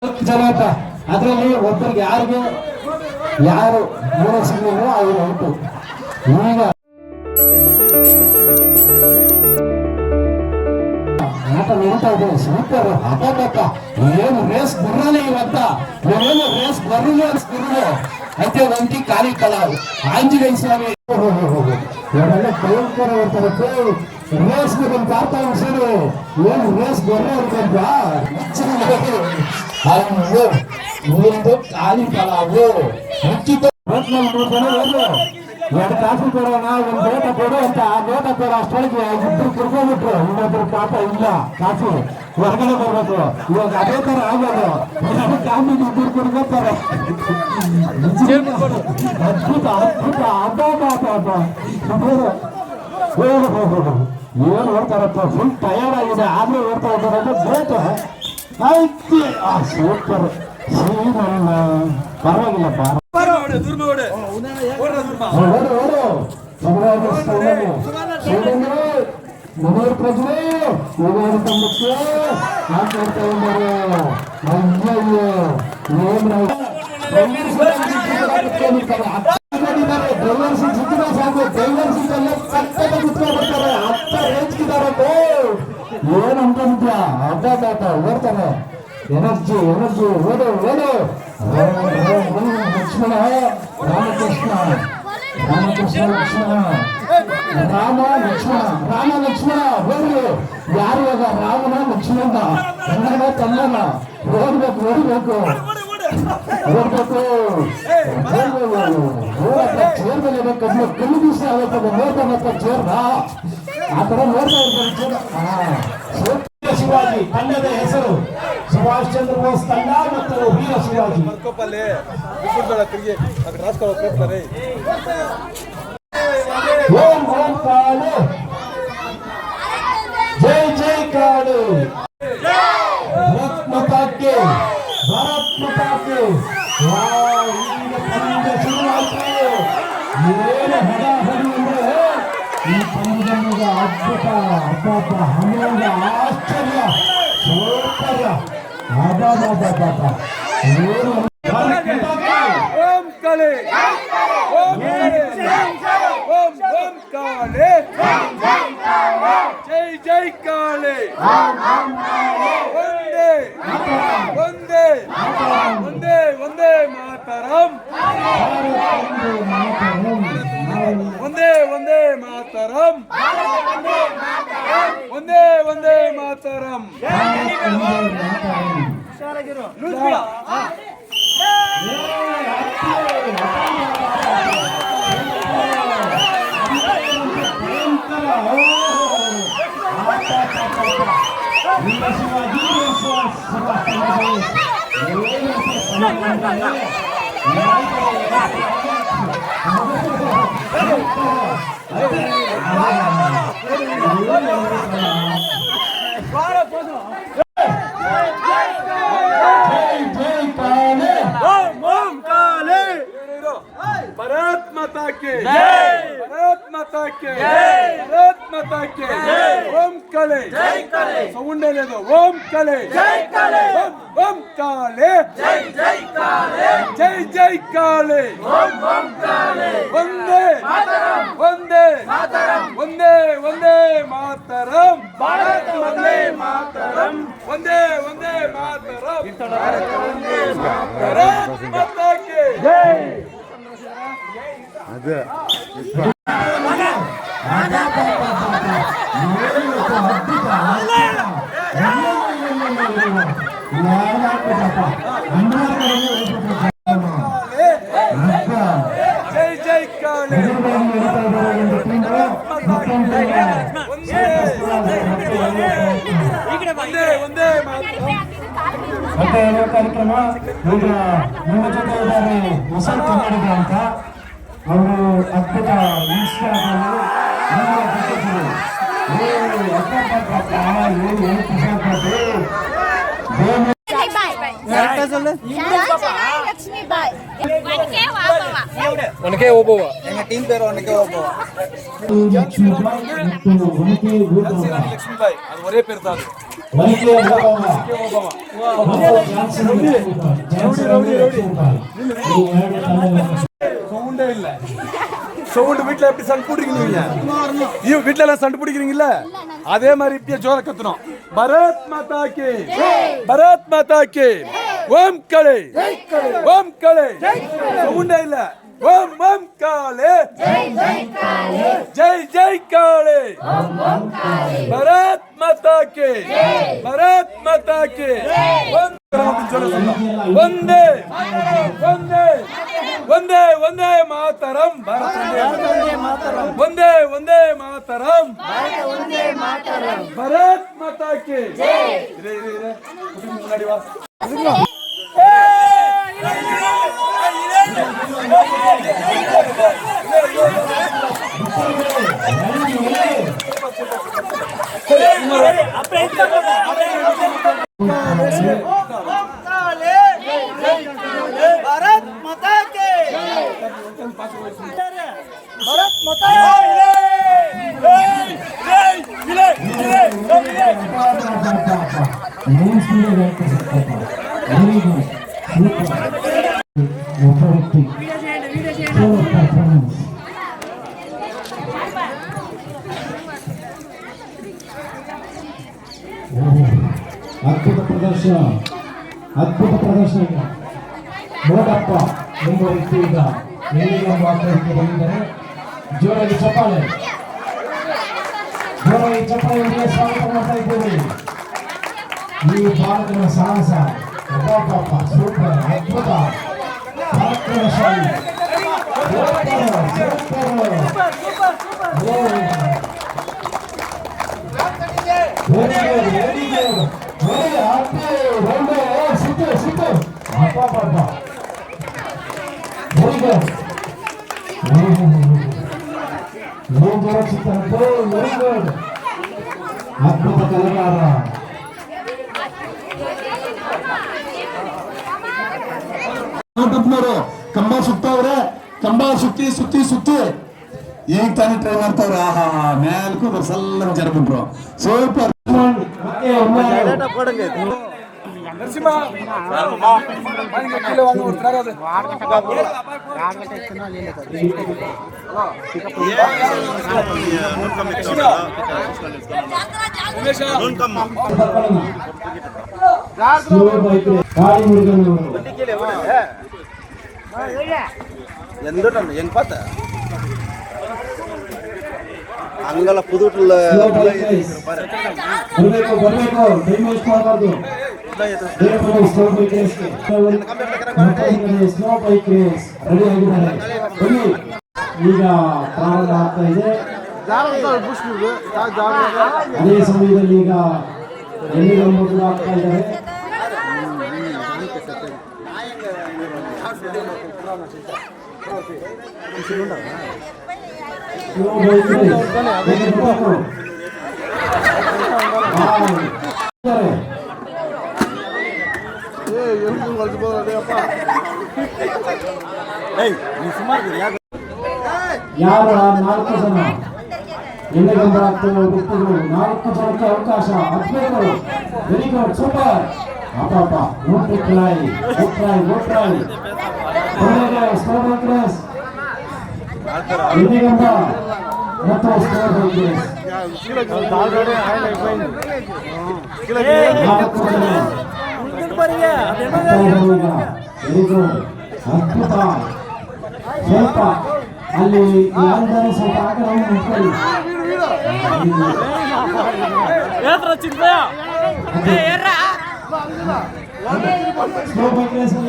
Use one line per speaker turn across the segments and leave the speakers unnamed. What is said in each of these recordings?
ಜನ ಅದರಲ್ಲಿ ಒಬ್ಬರಿಗೆ ಯಾರು ಮೂಲ ಸಿಗಲಿಲ್ಲ ಅವರು ಔಟು. ಈಗ ಆಟ ನಡೀತಾ ಇದೆ. ಸೂಪರ್ ಹಠ ಏನು ರೇಸ್ ಬರಲಿ ಇವತ್ತ, ನಾವೇನು ರೇಸ್ ಬರಲಿ ಅನ್ಸ್ತಿರೋ అయితే ಒಂಟಿ ಖಾಲಿ ಕಲಾವ್ ಆಂಜನೇಯ ಸ್ವಾಮಿ ಇವರೆಲ್ಲ ಭಯಂಕರ ಇರ್ತಾರೆ. ರೇಸ್ ಬಂದು ಆಡ್ತಾ ಅನ್ಸಿದ್ರು ಏನು ರೇಸ್ ಬರೋರ್ಗಂತ ಒಂದು ಖಾಲಿ ಕಲಾವು ಎರಡು ಕಾಫಿ ಕೊಡೋಣ, ಒಂದು ಲೋಟ ಕೊಡು ಅಂತ. ಆ ಲೋಟ ಕೊಡೋ ಅಷ್ಟೊಳಗೆ ಇಬ್ಬರು ಕುಡ್ಕೊಂಡ್ಬಿಟ್ರು. ಇನ್ನೊಬ್ರು ಪಾಪ ಇಲ್ಲ, ಕಾಫಿ ಹೊರಗಡೆ ಬರ್ಬೇಕು. ಇವಾಗ ಅದೇ ತರ ಆಗೋದು. ಕಾಫಿ ಇಬ್ಬರು ಕುಡ್ಕೊತಾರೆ. ಅದ್ಭುತ ಅದ್ಭುತ ಅಬ್ಬ ಏನು ಓಡ್ತಾರಪ್ಪ. ಫುಲ್ ಟಯರ್ಡ್ ಆಗಿದೆ ಆದ್ರೂ ಓಡ್ತಾ ಇದ್ದಾರೆ. ಗ್ರೇಟ್ ಆಯ್ತು. ಸೂಪರ್ ಶ್ರೀರಣ್ಣ ಪರವಾಗಿಲ್ಲಪ್ಪ. ಮನೆಯ ಪ್ರಜೆ ಯುಗಾದಿ ತಂಬಕ್ಕೆ ಮಾತಾಡ್ತಾ ಇದ್ದಾರೆ. ಡ್ರೈವರ್ ಸೀಟ್ ಸಿಕ್ಕಿದ್ರೆ ಸಾಕು, ಡ್ರೈವರ್ ಸೀಟ್ ಎಲ್ಲ ಕಟ್ಟದ ಕುತ್ಕೊಂಡ್ಬಿಡ್ತಾರೆ. ಅತ್ತ ರೇಚ್ಕಿದಾರೆ. ಏನು ಅನ್ಕೊಂಡ್ಬಿಟ್ಟ ಅಡ್ಡ ಓಡ್ತಾರೆ. ಎನರ್ಜಿ ಓಡು ಲಕ್ಷ್ಮಣ ರಾಮಕೃಷ್ಣ ಲಕ್ಷ್ಮಣ ರಾಮ ಲಕ್ಷ್ಮಣ ಹೋಗ್ಲಿ. ಯಾರು ಇವಾಗ ರಾಮನ ಲಕ್ಷ್ಮಣ ಕನ್ನಡ ತಮ್ಮನ ಓಡ್ಬೇಕು ಚೇರ್ ಮೇಲೆ ಬೇಕು. ಕಲ್ಲು ದಿವಸ ಆಗುತ್ತೆ ನೋಡ್ತಾ ಚೇರ್ನ ಆ ತರ ನೋಡ್ತಾ ಇರ್ತಾರೆ. ಶಿವಾಜಿ ತಂಡದ ಹೆಸರು ಸುಭಾಷ್ ಚಂದ್ರ ಬೋಸ್ ತಂಡ ಮತ್ತು ವೀರ ಶಿವಾಜಿ. ಓಂ ಕಾಳು ಜೈ ಕಾಳು. ಭಾರತ್ ಮಾತಾಕ್ಕೆ ಏನು ಹಡಾಹಡಿ ಅಂದ್ರೆ ಈ ಪಂದ್ಯದ ಅದ್ಭುತ ಅಪಾಪ ಹನ್ನೊಂದು ಆಶ್ಚರ್ಯ ಸೌಕರ್ಯ ಏನು
ಓಂ ಕಾಳೆ ಜೈ ಕಾಳೆ. ಒಂದೇ ಮಾತರಂ. ಒಂದೇ ಮಾತರಂ. ಓಂ ಕಾಳೆ ಸೌಂಡ್ లేదు. ಓಂ ಕಾಳೆ ಓಂ ಕಾಳೆ ಜೈ ಕಾಳೆ. ಒಂದೇ ಮಾತರಂ. ಒಂದೇ ಮಾತರಂ. ಭಾರತ್ ಮಾತಾಕ್ಕೆ ಜೈ. ಜೈ ಕಾಳೆ. ಕಾರ್ಯಕ್ರಮ ಈಗ ನಿಮ್ಮ ಜೊತೆ ಇದ್ದಾರೆ ಹೊಸ ಕನ್ನಡಿಗ ಅಂತ. ಅವರು ಅದ್ಭುತ
ಒನಕೆ ಓಬವ್ವ ಎಂಗ ಟೀಮ್ ಪೇರು ಒನಕೆ ಓಬವ್ವ
ಲಕ್ಷ್ಮೀಬಾಯಿ ಅದು ಒರೇ ಪೇರು.
ವೈಕೆ ಹೋಗವ
சவுண்டே இல்ல சவுண்ட் வீட்டுல எப்படி சண்டை பிடிக்கிறீங்க வீட்டுல எல்லாம் சண்டை பிடிக்கிறீங்கல்ல அதே மாதிரி இப்பயே ஜோர கத்தணும் பரத் மாதா கி பரத் மாதா கி ஓம் கலே சவுண்டே இல்ல ஓம் ஓம் காலே ஜெய் ஜெய் காலே பரத் மாதா கி वंदे वंदे वंदे वंदे मातरम वंदे वंदे मातरम भारत माता की
भारत माता के भारत माता
ಅದ್ಭುತ ಪ್ರದರ್ಶನ ನೋಡಪ್ಪ ಎಂಬ ರೀತಿಯಿಂದ ಎಲ್ಲಿಗೆ ಮಾತಾಡಿಕೆ ಬಂದಿದ್ದಾರೆ. ಜೋರಾಗಿ ಚಪ್ಪಾಳೆ ಸ್ವಾಗತ ಮಾಡ್ತಾ ಇದ್ದೇವೆ. ಈ ಭಾರತದ ಸಾಹಸ ಅಪ್ಪ ಸೂಪರ್ ಅದ್ಭುತ ಪರಾಕ್ರಮಶಾಲಿ ಅದ್ಭುತ ಕಲಾಕಾರ ನಾಟಪ್ನವರು ಕಂಬ ಸುತ್ತವ್ರೆ. ಕಂಬ ಸುತ್ತಿ ಸುತ್ತಿ ಸುತ್ತಿ ಈಗ ತಾನೇ ಟ್ರೈ ಮಾಡ್ತಾವ್ರೆ. ಆಹಾ ಮೇಲ್ಕು ಸಲ್ಲ ಜರಬಿಟ್ರು ಸೂಪರ್.
நரசிம்மா கீழே வாங்க ஒரு தராது
எங்க பார்த்த அங்கெல்லாம் புதுட்டுல
ಈಗ ಪ್ರಾರಂಭ ಆಗ್ತಾ ಇದೆ. ಅದೇ ಸಮಯದಲ್ಲಿ ಈಗ ಎಲ್ಲಿಗೆ ಮೊದಲು ಆಗ್ತಾ ಇದ್ದಾರೆ. ಯಾರು 4 ಜನ ಎಲ್ಲಿ ಗಂಬ ಆಗ್ತವೆ ವ್ಯಕ್ತಿಗಳು 4 ಜನಕ್ಕೆ ಅವಕಾಶ. ಅದ್ಭುತಗಳು ವೆರಿ ಗುಡ್ ಸೂಪರ್ ಅಪ್ಪ ಗುಡ್ ಟ್ರೈ ಎಲ್ಲಿ ಗಂಬ ಮತ್ತು ಸ್ಕೋರ್ ಅದ್ಭುತ. ಸ್ವಲ್ಪ ಅಲ್ಲಿ ಯಾರಿದ್ದಾರೆ ಸ್ವಲ್ಪ ಆಗಲ್ಲ ನಿಂತ್ಕೊಳ್ಳಿ. ಸ್ಲೋ ಬೈಕ್ ರೇಸ್ ಅಲ್ಲಿ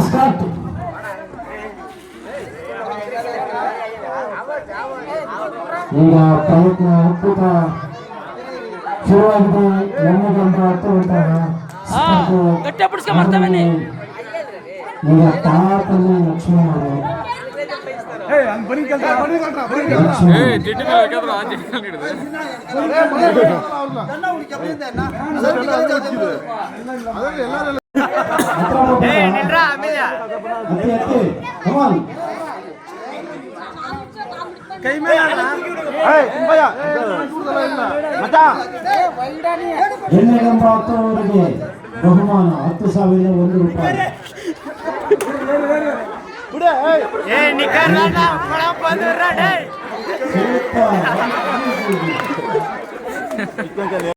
ಸ್ಟಾರ್ಟ್. ಈಗ ಪ್ರಯತ್ನ ಅದ್ಭುತ ಶುರುವಾಗಿದೆ. ಎಣ್ಣೆಗಂಟ ಹತ್ತು ಈಗ ತಾತಲ್ಲಿ ಲಕ್ಷ್ಮಣ
ಬನ್ನಿ ಕಲ್ತ ಬನ್ನಿ ಕಲ್ತ ಬನ್ನಿ ಕೈ ಮೇಲೆ
ಎಣ್ಣೆಗಂಬ ಹತ್ತುವವರಿಗೆ ಬಹುಮಾನ 10,001 ರೂಪಾಯಿ. ಸೂಪರ್.